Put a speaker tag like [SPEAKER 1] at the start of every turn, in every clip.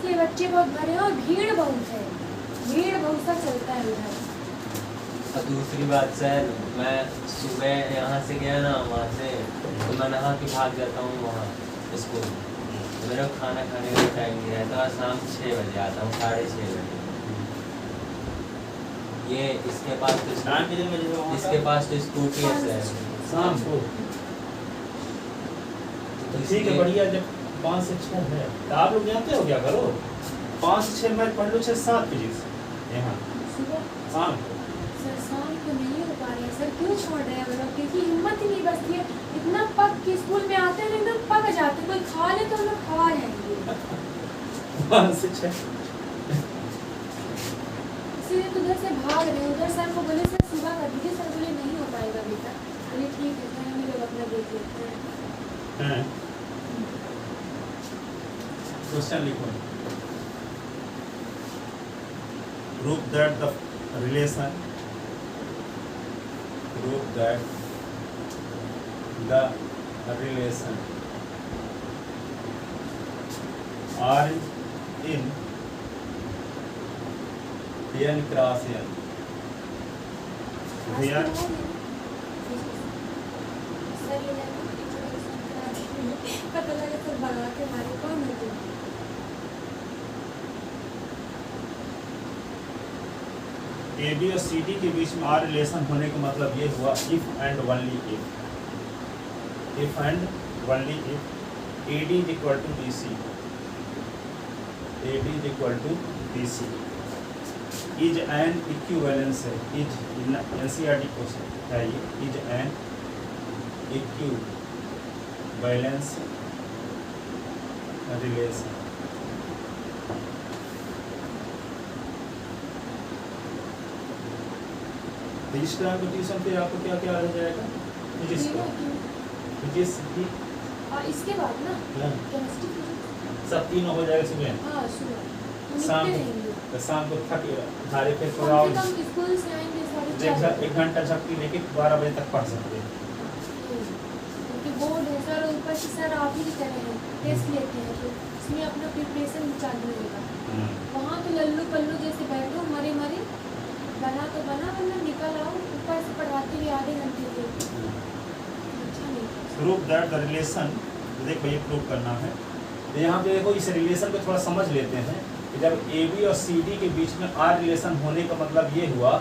[SPEAKER 1] के बच्चे बहुत भरे हैं और भीड़ बहुत है, भीड़ बहुत सा चलता है उधर।
[SPEAKER 2] और दूसरी बात सर, मैं सुबह यहाँ से गया ना, वहाँ से तो मैं नहा के भाग जाता हूँ वहाँ स्कूल। मेरा खाना खाने का टाइम नहीं रहता, शाम 6 बजे आता हूँ, 6:30 बजे। ये इसके पास तो स्कूटी है सर।
[SPEAKER 3] शाम को तो ठीक है, बढ़िया। जब 5 से 6 है तो आप लोग जानते हो क्या करो, 5 से 6 मैच पढ़ लो, 6-7 फिजिक्स यहाँ शाम को।
[SPEAKER 1] सर शाम को नहीं हो पा रहे हैं सर, क्यों छोड़ रहे हैं वो लोग? क्योंकि हिम्मत ही नहीं बचती है। इतना पक के स्कूल में आते हैं एकदम पक जाते हैं, कोई खा ले तो हम लोग खा जाएंगे।
[SPEAKER 3] 5 से 6
[SPEAKER 1] इसीलिए तो उधर से भाग रहे हैं। उधर सर को बोले सर सुबह कर दीजिए, सर बोले नहीं हो पाएगा बेटा। बोले ठीक है, तो हम लोग अपना देख लेते हैं।
[SPEAKER 3] क्वेश्चन लिखो। Prove that the relation are in n cross n where
[SPEAKER 1] sir ये पता लगा तो भगा के मारे कौन है तुम?
[SPEAKER 3] ए बी और सी डी के बीच में आर रिलेशन होने का मतलब ये हुआ if and only if A D is equal to B C, is an equivalence है, इज एनसीईआरटी क्वेश्चन है ये, इज एन इक्विवेलेंस रिलेशन। इस तरह के ट्यूशन पे आपको क्या क्या आ जाएगा, फिजिक्स की
[SPEAKER 1] और इसके बाद ना
[SPEAKER 3] हाँ।
[SPEAKER 1] केमिस्ट्री फिजिक्स
[SPEAKER 3] सब तीनों हो जाएगा सुबह।
[SPEAKER 1] हाँ सुबह
[SPEAKER 3] शाम को थक धारे पे पूरा
[SPEAKER 1] कम से कम स्कूल से आएंगे 4:30।
[SPEAKER 3] 1 घंटा झपकी लेके 12 बजे तक पढ़ सकते हैं।
[SPEAKER 1] क्योंकि बोर्ड है सर, ऊपर से सर आप ही की तरह है, टेस्ट लेते हैं तो इसमें अपना प्रिपरेशन चालू रहेगा। वहाँ तो लल्लू पल्लू जैसे बैठो मरे बना तो बना, वरना निकल आओ। ऊपर से पढ़ाते हुए आधे घंटे के अच्छा नहीं।
[SPEAKER 3] प्रूव दैट द रिलेशन, देखो ये प्रूव करना है। तो यहाँ पे देखो इस रिलेशन को थोड़ा समझ लेते हैं कि जब ए बी और सी डी के बीच में आर रिलेशन होने का मतलब ये हुआ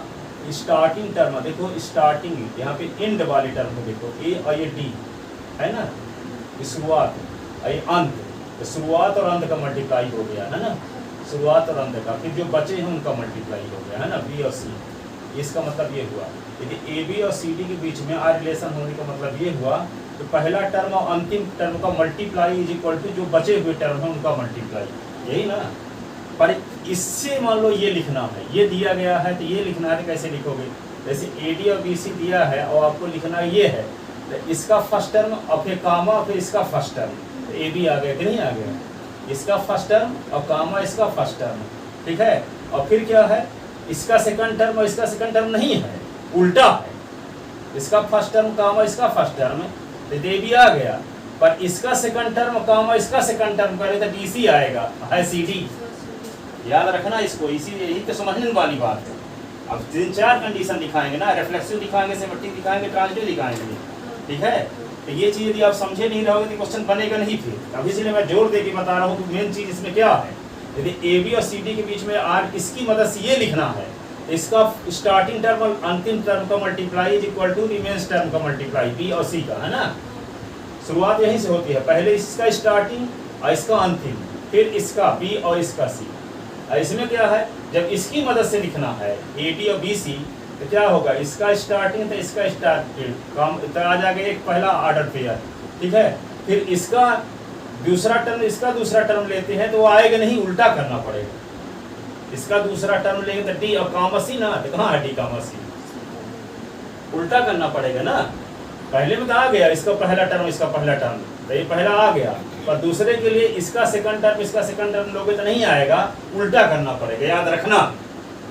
[SPEAKER 3] स्टार्टिंग टर्म, देखो स्टार्टिंग यहाँ पे एंड वाली टर्म को देखो, ए और ये डी है ना, शुरुआत और ये अंत, तो शुरुआत और अंत का मल्टीप्लाई हो गया है ना, शुरुआत और अंत का, फिर जो बचे हैं उनका मल्टीप्लाई हो गया है ना, बी और सी। इसका मतलब ये हुआ यदि ए बी और सी डी के बीच में आर रिलेशन होने का मतलब ये हुआ तो पहला टर्म और अंतिम टर्म का मल्टीप्लाई इज इक्वल टू जो बचे हुए टर्म है उनका मल्टीप्लाई, यही ना। पर इससे मान लो ये लिखना है, ये दिया गया है तो ये लिखना है, तो कैसे लिखोगे? जैसे ए डी और बी सी दिया है और आपको लिखना ये है, तो इसका फर्स्ट टर्म और फिर कामा फिर इसका फर्स्ट टर्म, तो ए बी आ गया कि नहीं आ गया? इसका फर्स्ट टर्म और कामा इसका फर्स्ट टर्म, ठीक है। और फिर क्या है, इसका सेकंड टर्म और इसका सेकंड टर्म नहीं है, उल्टा है। इसका फर्स्ट टर्म कामा इसका फर्स्ट टर्म, तो ए बी आ गया, पर इसका सेकंड टर्म कामा इसका सेकंड टर्म करे तो डी सी आएगा, है सी डी। याद रखना इसको, इसी यही तो समझने वाली बात है। अब 3-4 कंडीशन दिखाएंगे ना, रिफ्लेक्सिव दिखाएंगे, सिमेट्रिक दिखाएंगे, ट्रांजिटिव दिखाएंगे, ठीक है। तो ये चीज़ यदि आप समझे नहीं रहोगे तो क्वेश्चन बनेगा नहीं फिर। अब इसलिए मैं जोर दे के बता रहा हूँ कि मेन चीज़ इसमें क्या है। यदि ए बी और सी डी के बीच में आर इसकी मदद से ये लिखना है, इसका स्टार्टिंग टर्म और अंतिम टर्म का multiply is equal to remains term का मल्टीप्लाई, बी और सी का, है ना। शुरुआत यहीं से होती है, पहले इसका स्टार्टिंग और इसका अंतिम, फिर इसका बी और इसका सी। इसमें क्या है, जब इसकी मदद से लिखना है ए डी और बी सी, तो क्या होगा, इसका स्टार्टिंग तो इसका स्टार्टिंग काम तो आ जाएगा एक पहला ऑर्डर पेयर, ठीक है। फिर इसका दूसरा टर्म इसका दूसरा टर्म लेते हैं तो वो आएगा नहीं, उल्टा करना पड़ेगा। इसका दूसरा टर्म लेंगे तो डी और कामा सी ना, तो कहाँ है डी कामा सी, उल्टा करना पड़ेगा ना। पहले में तो आ गया इसका पहला टर्म इसका पहला टर्म, तो ये पहला आ गया, पर दूसरे के लिए इसका सेकंड टर्म इसका सेकंड टर्म लोगे तो नहीं आएगा, उल्टा करना पड़ेगा, याद रखना,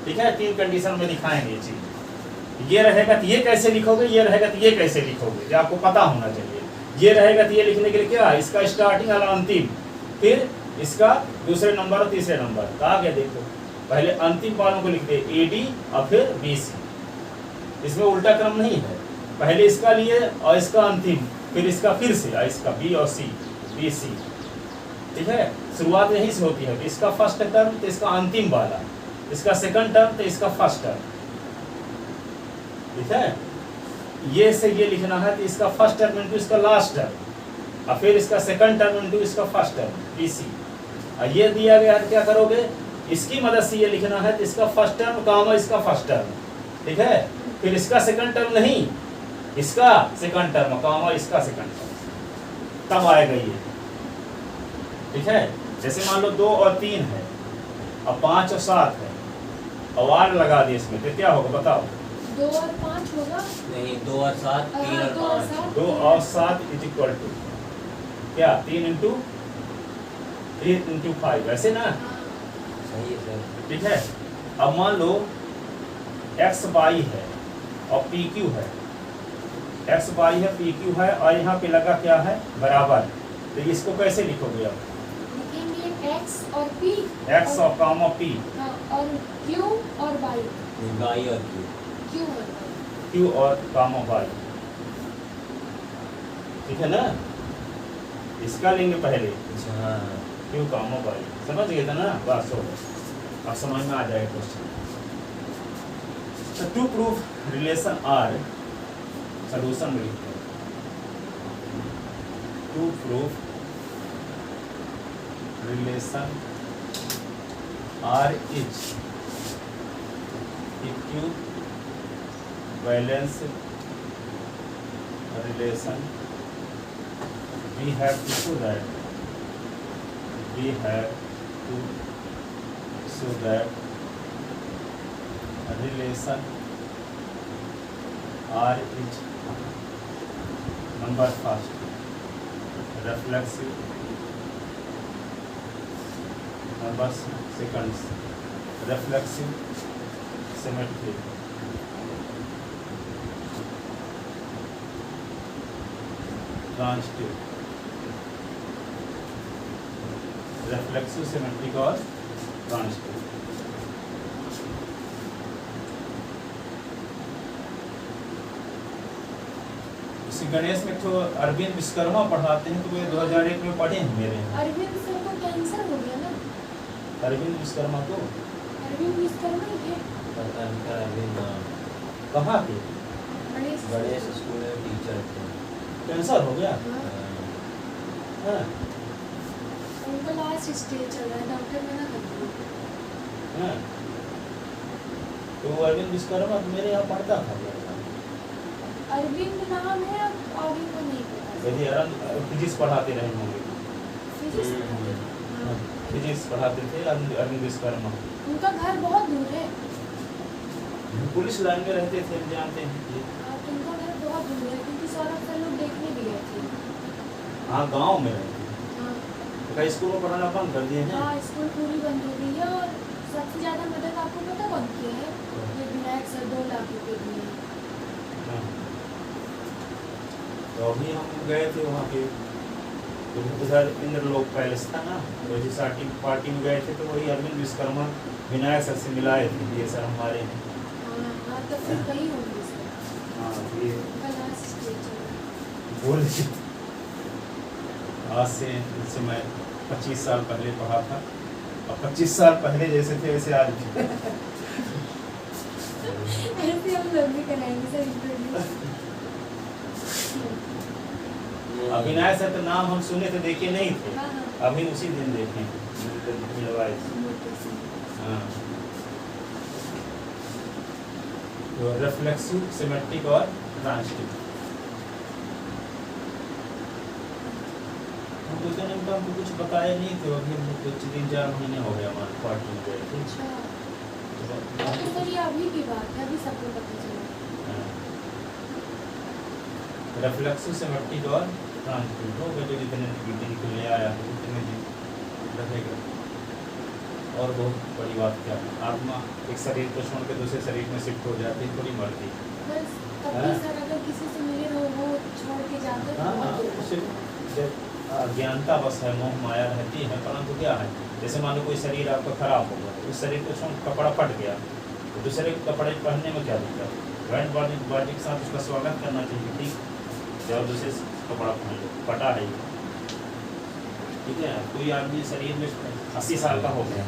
[SPEAKER 3] ठीक है। 3 कंडीशन में दिखाएंगे ये चीज। ये रहेगा तो ये कैसे लिखोगे, ये रहेगा तो ये कैसे लिखोगे, जो आपको पता होना चाहिए। ये रहेगा तो ये लिखने के लिए क्या है, इसका स्टार्टिंग और अंतिम, फिर इसका दूसरे नंबर और तीसरे नंबर कहा गया। देखो पहले अंतिम पालों को लिख दे AD और फिर BC, इसमें उल्टा क्रम नहीं है, पहले इसका लिए और इसका अंतिम, फिर इसका फिर से और इसका B और C BC, ठीक है। शुरुआत यहीं से होती है, इसका फर्स्ट टर्म तो इसका अंतिम वाला, इसका सेकंड टर्म तो इसका फर्स्ट टर्म, ठीक है। ये से ये लिखना है तो इसका फर्स्ट टर्म इनटू इसका लास्ट टर्म और फिर इसका सेकंड टर्म इनटू इसका फर्स्ट टर्म BC। और ये दिया गया है, क्या करोगे, इसकी मदद से ये लिखना है तो इसका फर्स्ट टर्म कामा इसका फर्स्ट टर्म, ठीक है। फिर इसका सेकंड टर्म नहीं, इसका सेकंड टर्म कामा इसका सेकंड टर्म, तब आएगा ये, ठीक है। जैसे मान लो 2 और 3 है और 5 और 7 है और R लगा दिए इसमें तो क्या होगा बताओ।
[SPEAKER 1] 2 और 5 होगा।
[SPEAKER 2] नहीं 2 और 7 3 और 5।
[SPEAKER 3] 2 और 7 इज इक्वल टू क्या 3 इंटू 5, ऐसे ना,
[SPEAKER 2] सही है सर।
[SPEAKER 3] ठीक है। अब मान लो XY है और PQ है, XY है PQ है और यहाँ पे लगा क्या है बराबर, तो इसको कैसे लिखोगे अब,
[SPEAKER 1] लिखेंगे X और P
[SPEAKER 3] X और कामा P,
[SPEAKER 1] हाँ, और Q और Y।
[SPEAKER 2] Y और
[SPEAKER 1] Q और Y।
[SPEAKER 3] Q और कामा Y, ठीक है ना। इसका लेंगे पहले
[SPEAKER 2] अच्छा हाँ।
[SPEAKER 3] Q कामा Y, समझ गए थे ना, बस हो अब समझ में आ जाएगा question. To proof relation R, solution में लिखते हैं to proof relation R is equivalence relation, we have to show that relation R is number first reflexive, number second reflexive symmetry, transitive, reflexive symmetric और transitive। इसी गणेश में तो अरविंद विश्वकर्मा पढ़ाते हैं, तो वे 2001 में पढ़े हैं मेरे यहाँ।
[SPEAKER 1] अरविंद सर को कैंसर हो गया ना।
[SPEAKER 3] अरविंद विश्वकर्मा को
[SPEAKER 1] अरविंद विश्वकर्मा ही है।
[SPEAKER 2] पता नहीं का अरविंद नाम।
[SPEAKER 3] कहाँ थे,
[SPEAKER 2] गणेश स्कूल में टीचर थे।
[SPEAKER 3] कैंसर हो गया,
[SPEAKER 1] हाँ,
[SPEAKER 3] हाँ,
[SPEAKER 1] उनका लास्ट स्टेज चल रहा है, डॉक्टर मना कर दिया।
[SPEAKER 3] हाँ। तो अरविंद विश्वकर्मा तो मेरे यहाँ पढ़ता था।
[SPEAKER 1] अरविंद नाम है, अब आगे को नहीं पता।
[SPEAKER 3] यदि फिजिक्स पढ़ाते रहे होंगे,
[SPEAKER 1] फिजिक्स हाँ।
[SPEAKER 3] फिजिक्स पढ़ाते थे अरविंद विश्वकर्मा।
[SPEAKER 1] उनका घर बहुत दूर है।
[SPEAKER 3] पुलिस लाइन में रहते थे, जानते हैं।
[SPEAKER 1] हाँ, तो उनका घर बहुत दूर है, क्योंकि सौरभ सर लोग देखने भी गए थे।
[SPEAKER 3] हाँ, गांव में रहते थे।
[SPEAKER 1] हाँ,
[SPEAKER 3] तो कई स्कूल में पढ़ाना बंद कर दिए हैं।
[SPEAKER 1] हाँ, स्कूल पूरी बंद हो गई है। और सबसे ज्यादा मदद आपको पता कौन की है? ये विनायक सर 2 लाख रुपए दिए हैं।
[SPEAKER 3] हाँ। तो अभी हम गए थे वहाँ पे, तो उधर इंद्रलोक पैलेस था ना, वही पार्टी में गए थे, तो वही अरविंद विश्वकर्मा विनायक सर से मिलाए थे, ये सर हमारे हैं।
[SPEAKER 1] हाँ, हाँ, तब फिर वही होंगे सर।
[SPEAKER 3] हाँ, ये
[SPEAKER 1] उनका लास्ट स्टेज चल रहा है।
[SPEAKER 3] बोल आज से इनसे मैं 25 साल पहले पढ़ा था, और 25 साल पहले जैसे थे वैसे आज भी।
[SPEAKER 1] ऐसे हम लोग भी कराएंगे सर इंटरव्यू।
[SPEAKER 3] अभिनय सर तो नाम हम सुने थे, देखे नहीं थे,
[SPEAKER 1] हाँ, हाँ।
[SPEAKER 3] अभी उसी दिन देखे मिलवाए थे। हाँ। तो रिफ्लेक्सिव, सिमेट्रिक और ट्रांजिटिव। हम कुछ दिन हमको कुछ बताया नहीं थे, अभी हम कुछ 3-4 महीने हो गए हमारे पार्टी में गए थे।
[SPEAKER 1] अच्छा, तो सर ये अभी की बात है, अभी सबको पता चला।
[SPEAKER 3] रिफ्लेक्सिव, सिमेट्रिक और ट्रांजिटिव हो गए, जो जितने निकलने आया है उतने दिन रहेगा। और बहुत बड़ी बात क्या है, आत्मा एक शरीर को छोड़ के दूसरे शरीर में शिफ्ट हो जाती है, थोड़ी मरती।
[SPEAKER 1] बस तब भी सर अगर किसी से मिले रहो वो छोड़ के जाते
[SPEAKER 3] हाँ,
[SPEAKER 1] तो
[SPEAKER 3] हाँ,
[SPEAKER 1] बहुत दुख
[SPEAKER 3] जब अज्ञानता बस है, मोह माया रहती है, परंतु क्या है, जैसे मान लो कोई शरीर आपका खराब हो गया, उस शरीर को छोड़ कपड़ा फट गया, तो दूसरे कपड़े पहनने में क्या दिक्कत है? बैंड बॉडी के साथ उसका स्वागत करना चाहिए, ठीक, जब दूसरे कपड़ा पहन लो, फटा है ये, ठीक है। कोई आदमी शरीर में 80 साल का हो गया,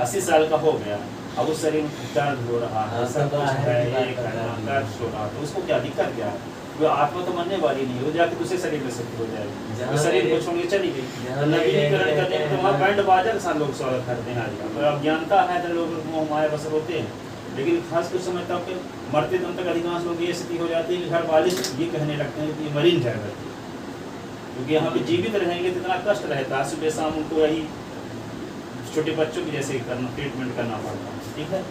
[SPEAKER 3] 80 साल का हो गया, अब उस शरीर में दर्द हो रहा है, सब कुछ है, ये करना, दर्द हो रहा, तो उसको क्या दिक्कत क्या है? वो आत्मा तो मरने वाली नहीं है, वो जाके दूसरे शरीर में शिफ्ट हो जाएगी, वो शरीर को छोड़ के चली गई। तो नवीनीकरण करने में तो वहाँ बैंड बाजा के साथ लोग स्वागत करते हैं आज। तो अज्ञानता है तो लोग मोह माया बस होते हैं, लेकिन खास कुछ समय तक मरते दम तक अधिकांश लोग ये स्थिति हो जाती है कि घर वाले ये कहने लगते हैं कि ये मरीन जाएगा, क्योंकि यहाँ पे जीवित रहेंगे तो इतना कष्ट रहता है, सुबह शाम उनको यही छोटे बच्चों की जैसे करना, ट्रीटमेंट करना पड़ता है, ठीक है।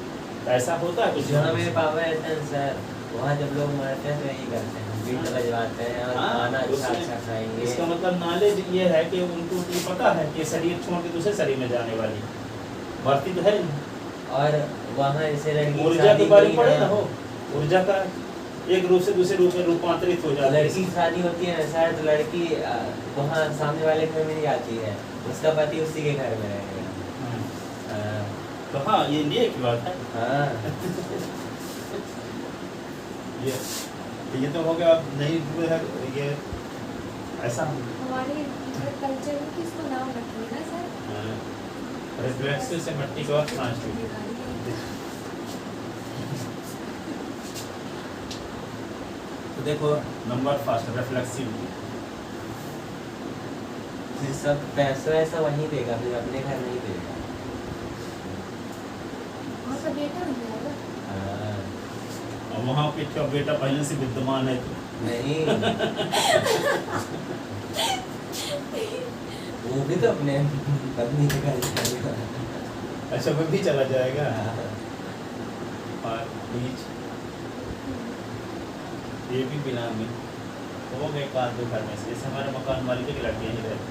[SPEAKER 3] तो ऐसा होता है कुछ
[SPEAKER 2] जहाँ मेरे पापा रहते हैं सर, वहाँ जब लोग मरते हैं तो यही करते हैं, बीट बजवाते हैं और खाना अच्छा खाएंगे।
[SPEAKER 3] इसका मतलब नॉलेज ये है कि उनको ये पता है कि शरीर छोड़ के दूसरे शरीर में जाने वाली मरती तो है नहीं।
[SPEAKER 2] और वहाँ ऐसे लड़की
[SPEAKER 3] ऊर्जा के बारे में पढ़े ना हो, ऊर्जा का एक रूप से दूसरे रूप में रूपांतरित हो जाती है।
[SPEAKER 2] लड़की की शादी होती है ना सर, तो लड़की वहाँ सामने वाले घर में नहीं जाती है, उसका पति उसी के घर में रहेगा।
[SPEAKER 3] तो हाँ, ये की बात है।
[SPEAKER 2] हाँ
[SPEAKER 3] ये तो हो गया, नहीं है ये ऐसा
[SPEAKER 1] हमारे कल्चर में किसको नाम रखेंगे ना सर?
[SPEAKER 3] रिफ्लेक्सिव से मिट्टी का ट्रांसट्यूट। तो देखो नंबर फर्स्ट रिफ्लेक्सिव,
[SPEAKER 2] फिर सब पैसा ऐसा वहीं देगा, फिर अपने घर नहीं देगा।
[SPEAKER 1] वहाँ का बेटा बन जाएगा।
[SPEAKER 2] हाँ।
[SPEAKER 3] और वहाँ पे क्या बेटा पहले से विद्यमान है तो
[SPEAKER 2] नहीं वो भी तो अपने पत्नी के घर जाएगा।
[SPEAKER 3] अच्छा वो भी चला जाएगा। और बीच ये भी बिना में हो गए कान दो घर में से, जैसे हमारे मकान मालिक की लड़कियाँ ही रहती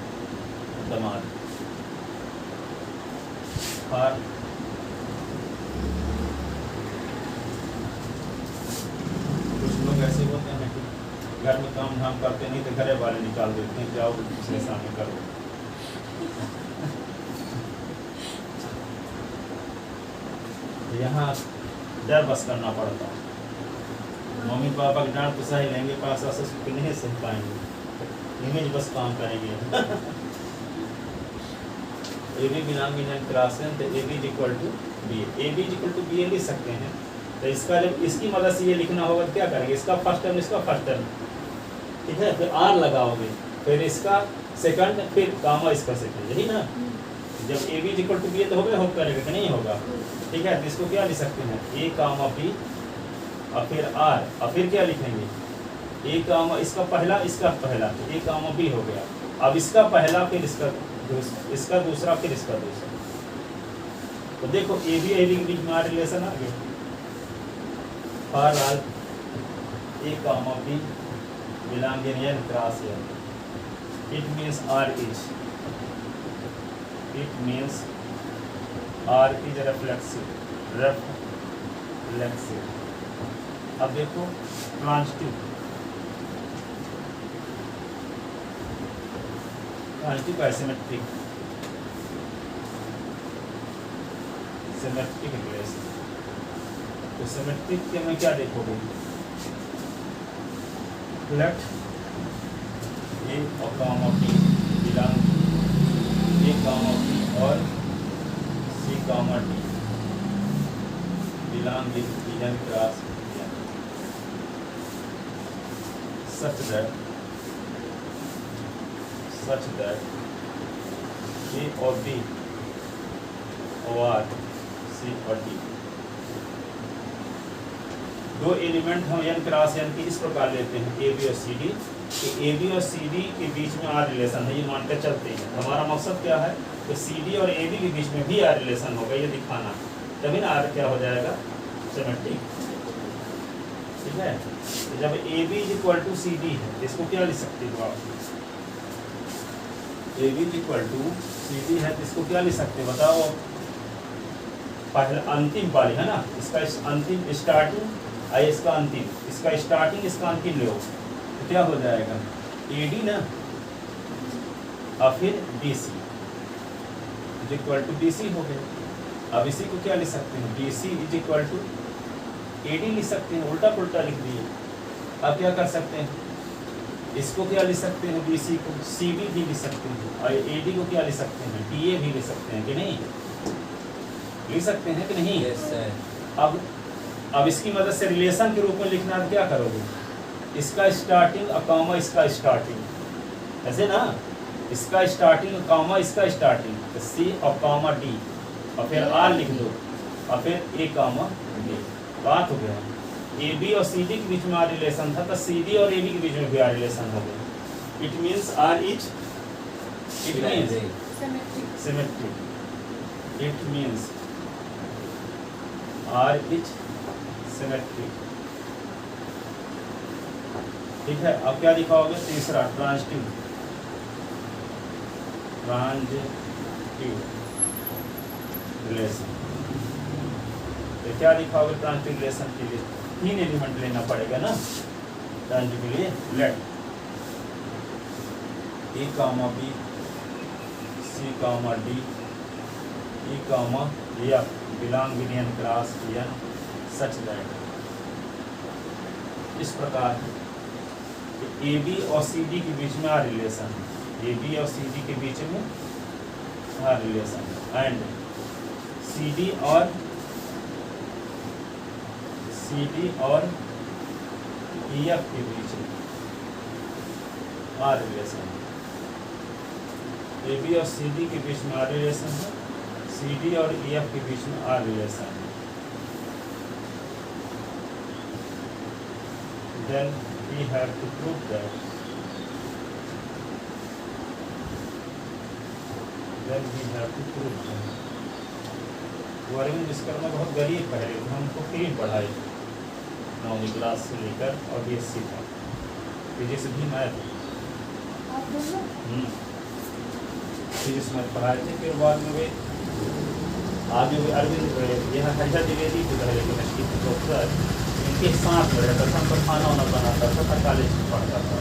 [SPEAKER 3] दमाद। और कुछ लोग ऐसे होते हैं कि घर में काम धाम करते नहीं तो घरे वाले निकाल देते हैं, जाओ दूसरे सामने करो। यहाँ डर बस करना पड़ता है, मम्मी पापा की डांट तो सही लेंगे, पास सास को नहीं सह पाएंगे, इमेज बस काम करेंगे। ए बी बिना क्रॉसन तो A B equal to B, A B equal to B लिख सकते हैं। तो इसका जब इसकी मदद से ये लिखना होगा तो क्या करेंगे, इसका फर्स्ट टर्म इसका फर्स्ट टर्म, ठीक है, फिर आर लगाओगे, फिर इसका सेकंड, फिर गामा इसका सेकंड, यही ना। जब A B equal to B तो होगा, होप करेगा कि नहीं होगा, ठीक है। तो इसको क्या लिख सकते हैं, ए कामा बी और फिर आर, और फिर क्या लिखेंगे, ए कामा इसका पहला इसका पहला, तो ए कामा बी हो गया। अब इसका पहला फिर इसका दूसरा फिर इसका दूसरा। तो देखो ए बी के बीच में रिलेशन आ गया, for all A comma B belonging in cross N, it means R is reflexive. अब देखो ट्रांजिटिव का सिमेट्रिक रिलेशन। तो सिमेट्रिक के में क्या देखोगे, लेट ए और comma B belong, A comma B और C comma D belong in cross such that A और B और C और D दो एलिमेंट हम n क्रॉस n की इस प्रकार लेते हैं ए बी और सी डी, कि ए बी और सी डी के बीच में आर रिलेशन है, ये मानकर चलते हैं। हमारा मकसद क्या है कि सी डी और ए बी के बीच में भी आर रिलेशन होगा, ये दिखाना, तभी ना आर क्या हो जाएगा, सिमेट्रिक, ठीक है। तो जब A B equal to C D है, इसको क्या लिख सकते हो आप, A B equal to C D है, तो इसको क्या लिख सकते हो बताओ, पहला अंतिम वाली है ना, इसका अंतिम स्टार्टिंग और इसका अंतिम, इसका स्टार्टिंग इसका अंतिम लो, तो क्या हो जाएगा ए डी ना, और फिर BC is equal to BC हो गया। अब इसी को क्या लिख सकते हैं, BC is equal to AD लिख सकते हैं, उल्टा पुल्टा लिख दिए। अब क्या कर सकते हैं, इसको क्या लिख सकते हैं, BC को CD भी लिख सकते हैं, और AD को क्या लिख सकते हैं, DA भी लिख सकते हैं कि नहीं, लिख सकते हैं कि नहीं।
[SPEAKER 2] Yes sir.
[SPEAKER 3] अब इसकी मदद से रिलेशन के रूप में लिखना है तो क्या करोगे, इसका स्टार्टिंग और कॉमा इसका स्टार्टिंग, ऐसे ना, इसका स्टार्टिंग कॉमा इसका स्टार्टिंग, तो C और कॉमा D और फिर R लिख दो और फिर A कॉमा D, बात हो गया। AB और CD के बीच में R रिलेशन था, तो CD और AB के बीच में भी R रिलेशन हो गया। It means R is, it means
[SPEAKER 1] symmetric.
[SPEAKER 3] Symmetric, it means R is symmetric. ठीक है, अब क्या दिखाओगे, तीसरा ट्रांजिटिव, ट्रांजिटिव रिलेशन। तो क्या दिखाओगे ट्रांजिटिव रिलेशन के लिए, 3 एलिमेंट लेना पड़ेगा ना ट्रांजिटिव के लिए। Let A comma B, C comma D, E comma F belong with n cross n such that, इस प्रकार AB और CD के बीच में आ रिलेशन है, AB और CD के बीच में आ रिलेशन, एंड CD और EF के बीच में आ रिलेशन, AB और CD के बीच में आ रिलेशन है, CD और EF के बीच में आ रिलेशन है। Then we have to prove that, वर्गीन Vishwakarma बहुत गरीब पहले थे, हमको फ्री पढ़ाई 9वीं क्लास से लेकर और BSc तक, फिजिक्स भी मैथ,
[SPEAKER 1] आप दोनों
[SPEAKER 3] फिजिक्स मैथ पढ़ाए थे। फिर बाद में वे आगे वे अरविंद यहाँ हरिहर द्विवेदी थे पहले केमिस्ट्री के प्रोफेसर, इनके साथ में रहता था, उनका खाना वाना बनाता था, हर कॉलेज में पढ़ता था।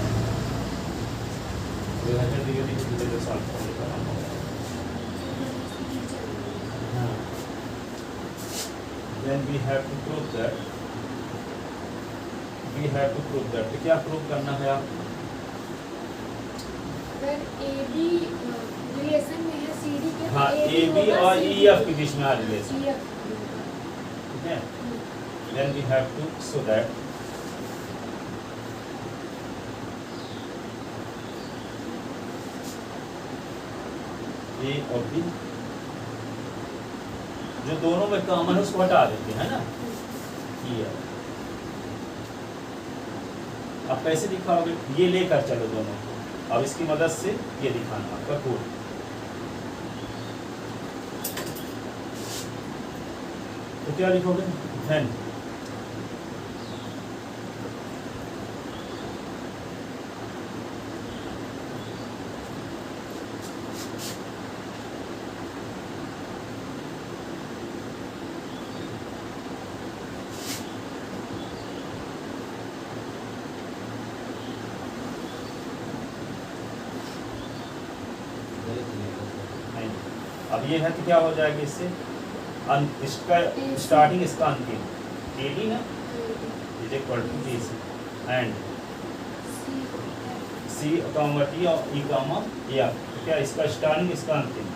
[SPEAKER 3] हरिहर द्विवेदी के 2 साल पहले का नाम होगा। Then we have to prove that, तो क्या प्रूव करना है आप,
[SPEAKER 1] अगर AB रिलेशन में है CD के,
[SPEAKER 3] हाँ AB और EF के बीच में आ रिलेशन, ठीक है। Then we have to show that A और B जो दोनों में कॉमन है उसको हटा देते हैं ना, EF। अब कैसे दिखाओगे, ये लेकर चलो दोनों को, अब इसकी मदद से ये दिखाना आपका कोड। तो क्या लिखोगे, then अब ये है कि क्या हो जाएगा इससे, इसका स्टार्टिंग इसका अंतिम AD ना is equal to BC and C comma T और E कॉमा F, तो क्या इसका स्टार्टिंग इसका अंतिम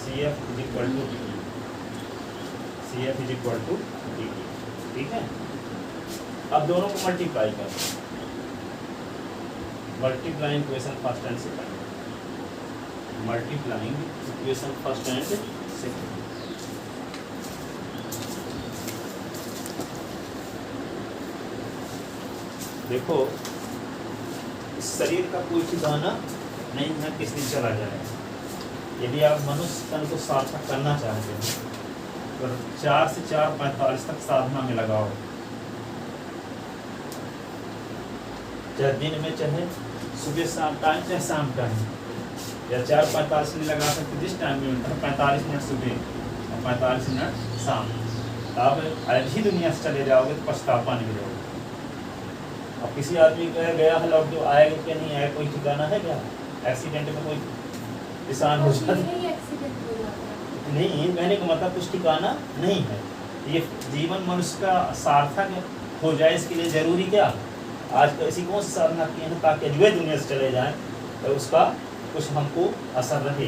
[SPEAKER 3] CF is equal to DE, CF is equal to DE, ठीक है। अब दोनों को मल्टीप्लाई कर, multiplying equation first and second, multiplying equation first and second. देखो इस शरीर का कोई ठिकाना नहीं है, किस दिन चला जाए। यदि आप मनुष्य तन को सार्थक करना चाहते हैं तो 4 से 4:45 तक साधना में लगाओ, चाहे दिन में, चाहे सुबह शाम टाइम, चाहे शाम टाइम, या 4:45 में लगा सकते, जिस टाइम में मिलता है, 45 मिनट सुबह और 45 मिनट शाम। आप ऐसी दुनिया से चले जाओगे तो पछतावा नहीं रहोगे। अब किसी आदमी का गया है लॉकडाउन, आएगा क्या नहीं आएगा, कोई ठिकाना है क्या, एक्सीडेंट में कोई निशान हो
[SPEAKER 1] बस
[SPEAKER 3] जाता है।
[SPEAKER 1] यही एक्सीडेंट हो जाता है।
[SPEAKER 3] नहीं, कहने का मतलब कुछ ठिकाना नहीं है। ये जीवन मनुष्य का सार्थक हो जाए इसके लिए जरूरी क्या, आज ऐसी कौन सी साधना की है ताकि अजूबे दुनिया से चले जाएं तो उसका कुछ हमको असर रहे।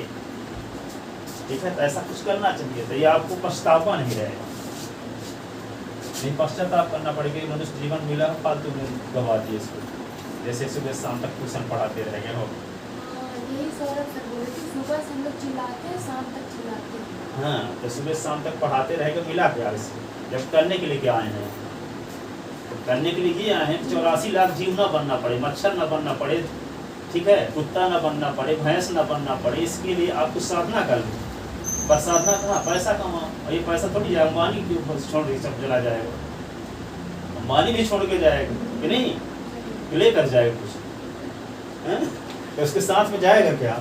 [SPEAKER 3] ठीक है, तो ऐसा कुछ करना चाहिए, तो ये आपको पछतावा नहीं रहेगा। नहीं पश्चाताप करना पड़ेगा, मनुष्य जीवन मिला फालतू में गवा दिए इसको, जैसे सुबह शाम तक ट्यूशन पढ़ाते रहेंगे हो।
[SPEAKER 1] यही सौरभ सर बोले कि सुबह से हम लोग चिल्लाते हैं, शाम तक चिल्लाते हैं।
[SPEAKER 3] हाँ, तो सुबह शाम तक पढ़ाते रहेगा, मिला क्या इससे, जब करने के लिए क्या आए हैं, तो करने के लिए ये आए हैं 84 लाख जीव ना बनना पड़े, मच्छर ना बनना पड़े, ठीक है, कुत्ता ना बनना पड़े, भैंस ना बनना पड़े, इसके लिए आप कुछ साधना कर लो। पर साधना कहाँ, पैसा कमाओ, और ये पैसा थोड़ी जाए अंबानी के ऊपर छोड़ के सब चला जाएगा, अंबानी भी छोड़ के जाएगा कि नहीं, लेकर जाएगा कुछ है? तो उसके साथ में जाएगा क्या,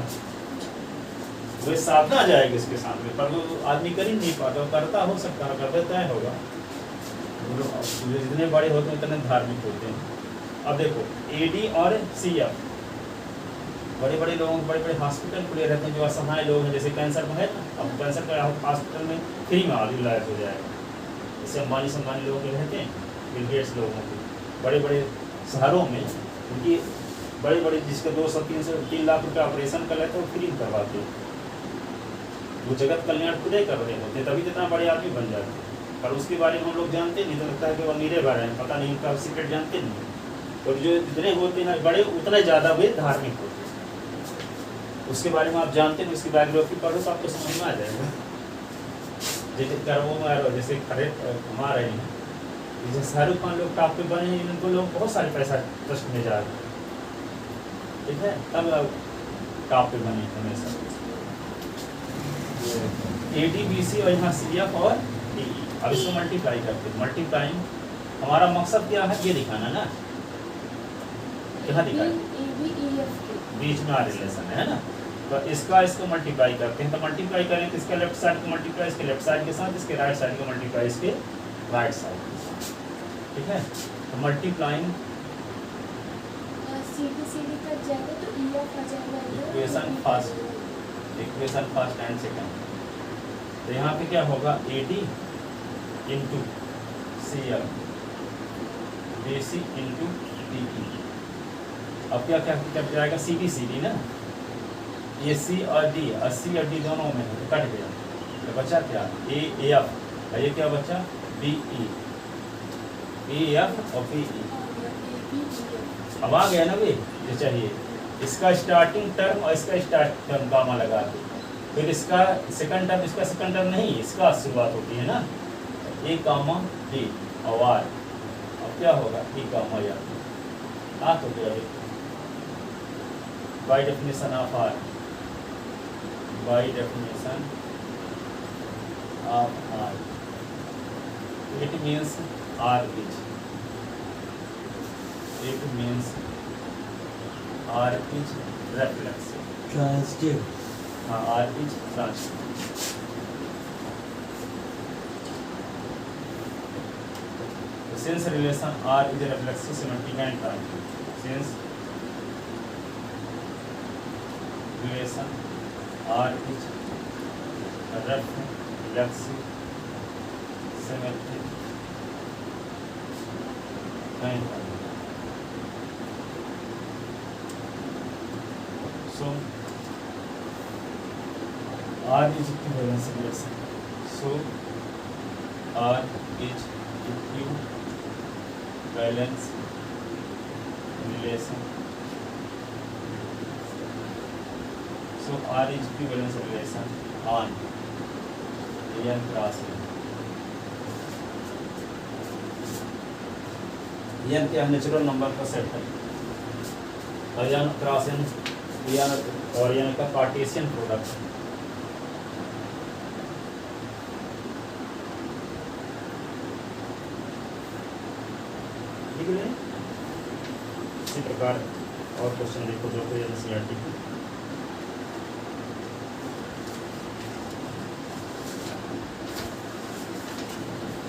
[SPEAKER 3] वो साधना जाएगी इसके साथ में, पर वो आदमी कर ही नहीं पाता, वो करता हो सकता है, कर देता है होगा, जितने बड़े होते हैं उतने धार्मिक होते हैं। अब देखो एडी और सीएफ, बड़े बड़े लोगों के बड़े बड़े हॉस्पिटल खुले रहते हैं, जो असहाय लोग हैं, जैसे कैंसर में है ना, अब कैंसर का हॉस्पिटल में फ्री में इलाज हो जाएगा। जैसे अंबानी संबानी लोगों के रहते हैं, बिल गेट्स लोगों के बड़े बड़े शहरों में, उनकी बड़े बड़े जिसके 200-3 लाख रुपये ऑपरेशन कर लेते हैं वो फ्री में करवाते हैं। वो जगत कल्याण खुद ही कर रहे होते, तभी तो इतना बड़े आदमी बन जाते हैं। पर उसके बारे में हम लोग जानते नहीं, तो लगता है कि वो अमीरे भरे हैं, पता नहीं उनका सीक्रेट जानते नहीं। और जो जितने होते हैं बड़े उतने ज़्यादा वे धार्मिक होते हैं, उसके बारे में आप जानते नहीं, उसकी बायोग्राफी पढ़ो तो आपको समझ में आ जाएगा। जैसे कर्मों में जैसे खड़े कमा रहे हैं, जैसे शाहरुख खान लोग टॉप पे बने हैं, इनको लोग बहुत सारे पैसा ट्रस्ट में जा रहे हैं, ठीक है, तब टॉप पे बने हमेशा। ADBC और यहाँ CF और DE, अब इसको मल्टीप्लाई करते हैं। मल्टीप्लाइंग हमारा मकसद क्या है, ये दिखाना ना, यहाँ दिखाए बीच में रिलेशन है ना, तो इसको मल्टीप्लाई करते हैं। तो मल्टीप्लाई करें तो इसका लेफ्ट साइड को मल्टीप्लाई इसके लेफ्ट साइड के साथ, इसके राइट साइड को मल्टीप्लाई इसके राइट साइड के साथ, ठीक है। तो मल्टीप्लाइंग
[SPEAKER 1] सीधी कट जाएगा तो EF आ जाएगा,
[SPEAKER 3] equation first, equation first and second. तो यहाँ पे क्या होगा, AD into CF, BC into DE। अब क्या क्या कट जाएगा, CD ना, ये C और D, और C और D दोनों में कट गया, तो बचा क्या, AF, और ये क्या बचा, BE, AF और BE। अब आ गया ना वे, ये चाहिए इसका स्टार्टिंग टर्म और इसका स्टार्ट टर्म गामा लगा के, फिर इसका सेकंड टर्म, इसका सेकंड टर्म नहीं, इसका शुरुआत होती है ना, A कामा D और R। अब क्या होगा, E कामा या आ तो गया, by definition of R, by definition of R, it means R is, it means R is reflexive,
[SPEAKER 2] transitive,
[SPEAKER 3] हाँ R is transitive। Since relation R is reflexive, semantic and transitive, since relation R is reflexive, semantic and transitive, so R is equivalence relation, so R is equivalence relation, so R is equivalence relation on n cross n। n क्या natural number का set है, और n cross n और n का Cartesian product. ठीक है, इसी प्रकार और क्वेश्चन देखो जो कोई NCERT की।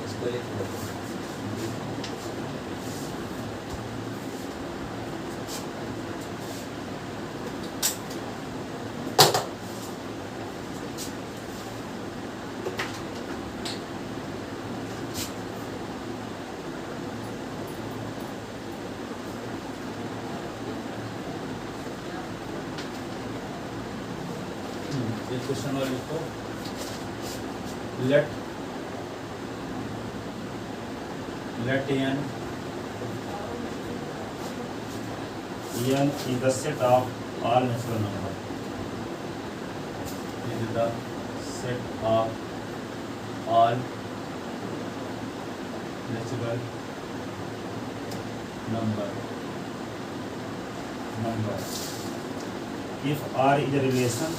[SPEAKER 2] इसको लिख दो।
[SPEAKER 3] क्वेश्चन और लिखो, late n is the set of all natural number, is the set of all natural number. If R is a relation,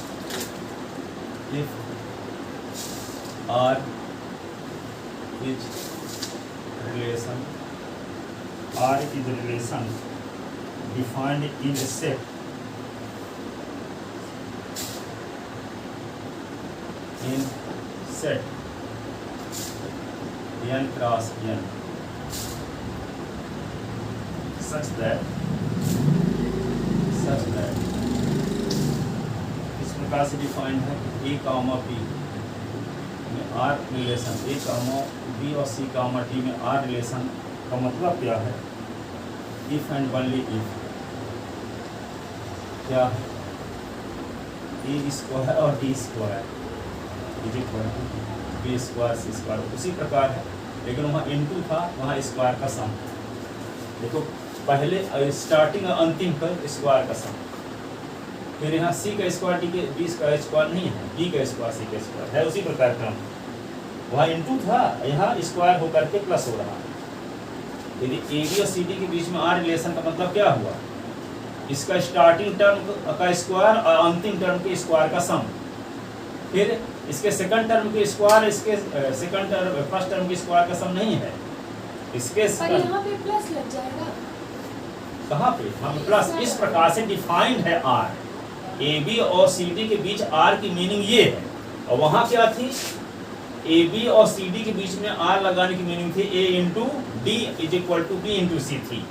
[SPEAKER 3] if R is relation, R is a relation defined in a set n cross n such that इस प्रकार से defined है a comma b में r relation, a comma b और c comma d में r relation का मतलब क्या है? इफ एंड ओनली इफ क्या है? a स्क्वायर और d square is equal to b square c square, उसी प्रकार है, लेकिन वहाँ इनटू था, वहाँ स्क्वायर का सम। देखो पहले स्टार्टिंग और अंतिम पर स्क्वायर का सम, फिर यहाँ c का स्क्वायर d के b का स्क्वायर नहीं है, b का स्क्वायर c का स्क्वायर है, उसी प्रकार का वहाँ इनटू था, यहाँ स्क्वायर होकर के प्लस हो रहा है। यदि ए बी और सी डी के बीच में आर रिलेशन का मतलब क्या हुआ? इसका स्टार्टिंग टर्म का स्क्वायर और अंतिम टर्म के स्क्वायर का सम, फिर इसके सेकंड टर्म के स्क्वायर, इसके सेकंड टर्म फर्स्ट टर्म के स्क्वायर का सम नहीं है, इसके
[SPEAKER 1] पर यहाँ पे प्लस लग जाएगा।
[SPEAKER 3] कहाँ पे? हम प्लस, इस प्रकार से डिफाइंड है आर। ए बी और सी डी के बीच आर की मीनिंग ये है, और वहाँ क्या थी? ए बी और सी डी के बीच में आर लगाने की मीनिंग थी A into D is equal to B into C थी।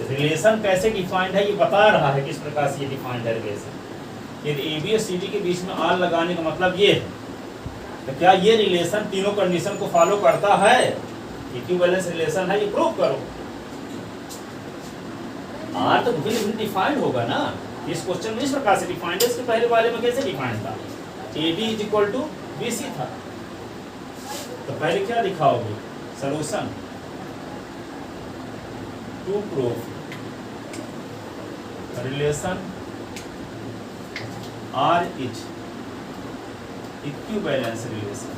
[SPEAKER 3] रिलेशन कैसे डिफाइंड है ये बता रहा है, किस प्रकार से ये डिफाइंड है रिलेशन। यदि ए बी और सी डी के बीच में आर लगाने का मतलब ये है, तो क्या ये रिलेशन तीनों कंडीशन को फॉलो करता है? इक्विवेलेंस रिलेशन है, ये प्रूव करो। आर तो बिल्कुल डिफाइंड होगा ना, इस क्वेश्चन में इस प्रकार से डिफाइंड है, इसके पहले वाले में कैसे डिफाइंड था? A B is equal to B C था, तो पहले क्या दिखाओगे? Solution to proof relation R is equivalence relation,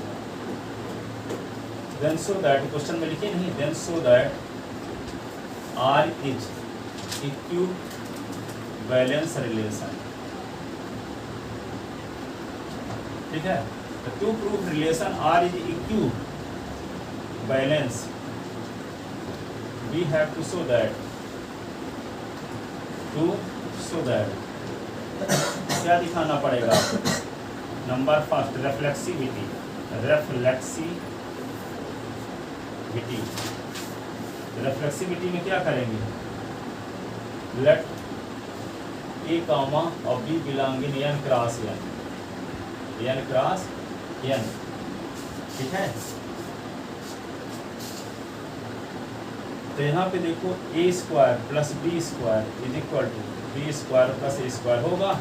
[SPEAKER 3] then so that, question में लिखे नहीं, then so that R is equivalence relation, ठीक है। To proof relation R is equivalence, we have to show that क्या दिखाना पड़ेगा? नंबर फर्स्ट, रेफ्लेक्सिविटी में क्या करेंगे? लेट ए कामा और B belonging N cross N, ठीक है। तो यहाँ पे देखो A square plus B square is equal to B square plus A square होगा,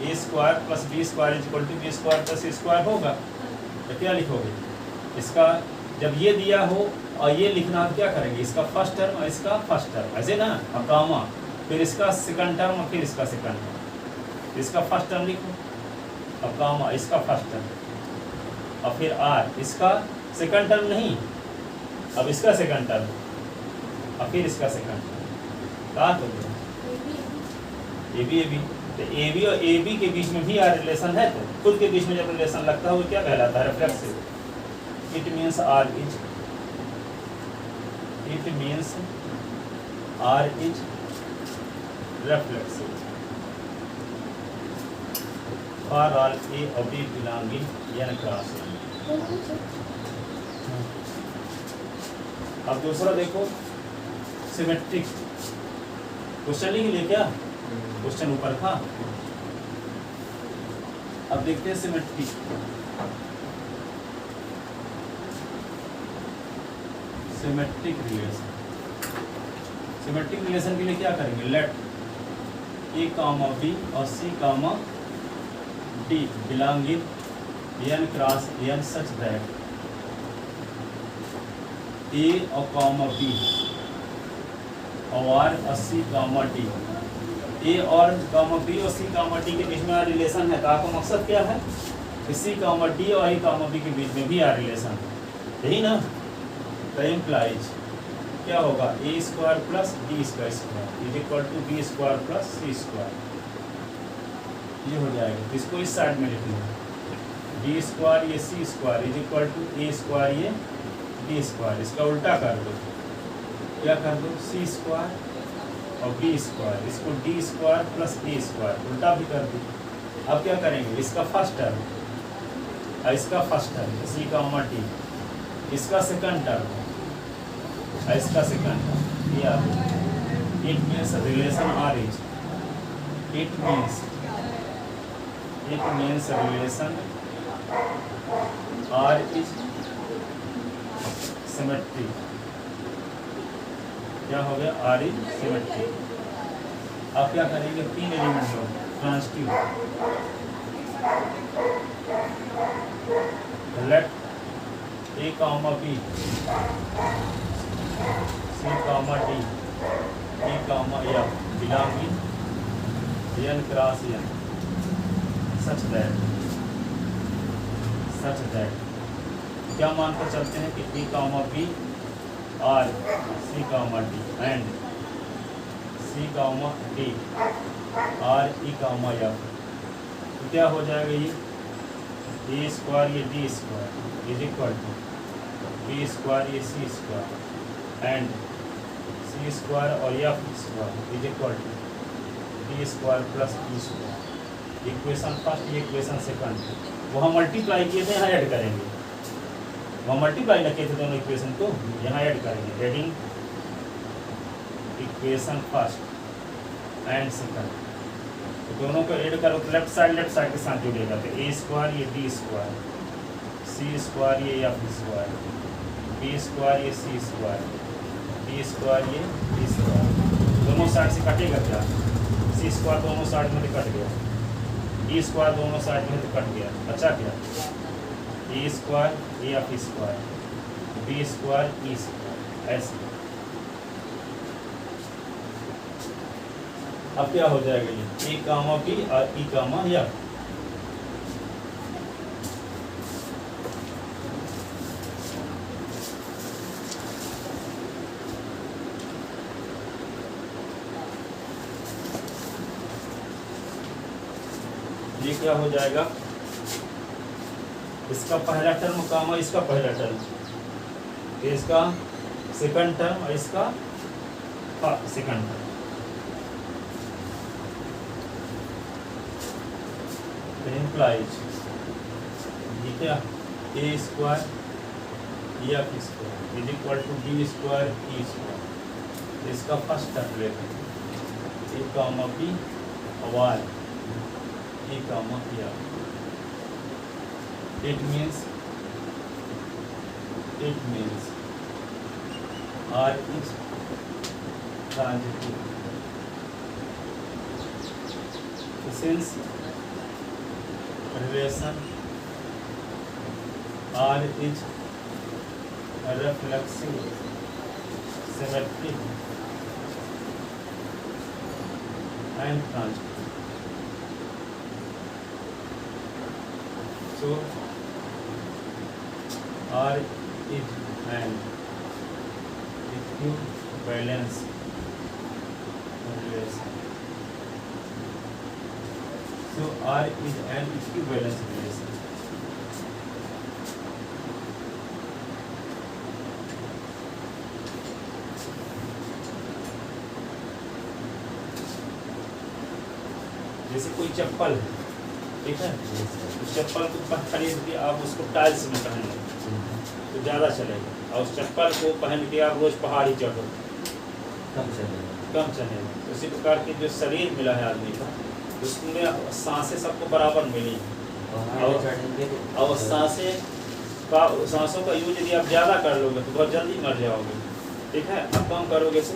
[SPEAKER 3] A square plus B square is equal to B square plus A square होगा। तो क्या लिखोगे? इसका जब ये दिया हो और ये लिखना, क्या करेंगे? इसका फर्स्ट टर्म और इसका फर्स्ट टर्म, ऐसे ना, और कामा, फिर इसका सेकंड टर्म और फिर इसका सेकंड टर्म, इसका फर्स्ट टर्म लिखो और कामा, इसका फर्स्ट टर्म, और फिर आर, इसका सेकंड टर्म नहीं, अब इसका सेकंड टर्म और फिर इसका सेकंड टर्म, क्या हो गया? ए बी तो ए बी और ए बी के बीच में भी आर रिलेशन है, तो खुद के बीच में जब रिलेशन लगता है वो क्या कहलाता है? Reflexive. It means R is reflexive for all A और B belonging N cross N. अब दूसरा देखो, सिमेट्रिक। क्वेश्चन लिख लिया क्या? क्वेश्चन ऊपर था। अब देखते हैं सिमेट्रिक। सिमेट्रिक रिलेशन के लिए क्या करेंगे? लेट ए कामा बी और C comma D belong in n cross n such that A और कॉमा B और C कॉमा D, A और कॉमा B और C कॉमा D के बीच में आ रिलेशन है। तो आपका मकसद क्या है कि C कॉमा D और A कॉमा B के बीच में भी आ रिलेशन, यही ना। तो इम्प्लाइज क्या होगा, A square plus D square is equal to B square plus C square, ये हो जाएगा। तो इसको इस साइड में लिख लो, डी स्क्वायर ये C square is equal to A square ये डी स्क्वायर। इसका उल्टा कर दो, क्या कर दो, सी स्क्वायर और बी स्क्वायर, इसको D square plus A square उल्टा भी कर दो। अब क्या करेंगे, इसका फर्स्ट टर्म और इसका first term C comma D, इसका सेकंड टर्म और इसका सेकंड टर्म, ये आ गया। It means relation R is, it means relation R is symmetry. क्या हो गया, आर इज सिमेट्री। अब क्या करेंगे, 3 एलिमेंट लो, transitive, let A comma B C comma D A comma F belong in n cross n such that क्या मानकर चलते हैं कि A comma B R C comma D and C comma D R E comma F. तो क्या हो जाएगा, ये ए स्क्वायर ये D square is equal to B square ये C square and C square और F square is equal to B square plus E square. Equation first, ये equation second, वहाँ मल्टीप्लाई किए थे, यहाँ ऐड करेंगे। वहाँ मल्टीप्लाई न किए थे दोनों इक्वेशन को, यहाँ ऐड करेंगे। Adding equation first and second, तो दोनों को ऐड करो तो लेफ्ट साइड के साथ जुड़ेगा। तो ए स्क्वायर ये डी स्क्वायर, सी स्क्वायर ये एफ स्क्वायर, बी स्क्वायर ये सी स्क्वायर, डी स्क्वायर ये डी स्क्वायर। दोनों साइड से कटेगा क्या, सी स्क्वायर दोनों साइड में कट गया, ई स्क्वायर दोनों साइड में कट गया, बचा क्या, A square A F square, B square E square, ऐसे। अब क्या हो जाएगा, ये ए कामा बी और ई कामा एफ। ये क्या हो जाएगा, इसका पहला टर्म कामा इसका पहला टर्म, इसका सेकंड टर्म और इसका सेकंड टर्म। इम्प्लाइज ये क्या, A square F square is equal to B square E square. इसका फर्स्ट टर्म लेते हैं, ए कामा बी और A comma F. It means R is transitive. Since relation R is reflexive, symmetric and transitive, so R is an equivalence relation. So R is an equivalence relation. जैसे कोई चप्पल है, ठीक है, उस चप्पल को खरीद के आप उसको टाइल्स में पहन लो तो ज़्यादा चलेगा, और उस चप्पल को पहन के आप रोज पहाड़ी चढ़ो कम चलेगा। उसी प्रकार के जो शरीर मिला है आदमी का, उसमें सांसें सबको बराबर मिली हैं, और सांसों का यूज यदि आप ज़्यादा कर लोगे तो बहुत जल्दी मर जाओगे, ठीक है। अब कम करोगे तो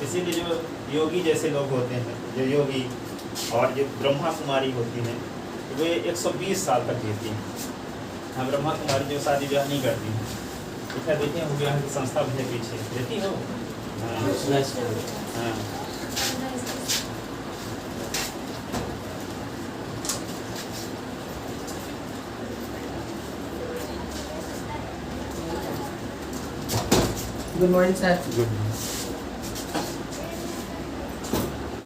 [SPEAKER 3] इसीलिए जो योगी जैसे लोग होते हैं, जो योगी और जो ब्रह्मा कुमारी होती हैं वे 120 साल तक जीती हैं। हाँ, ब्रह्मा कुमारी जो शादी ब्याह नहीं करती हैं, ठीक है। देखिए हो गया है कि संस्था भी है पीछे, देखी हो। हाँ,
[SPEAKER 4] गुड मॉर्निंग सर।
[SPEAKER 3] गुड।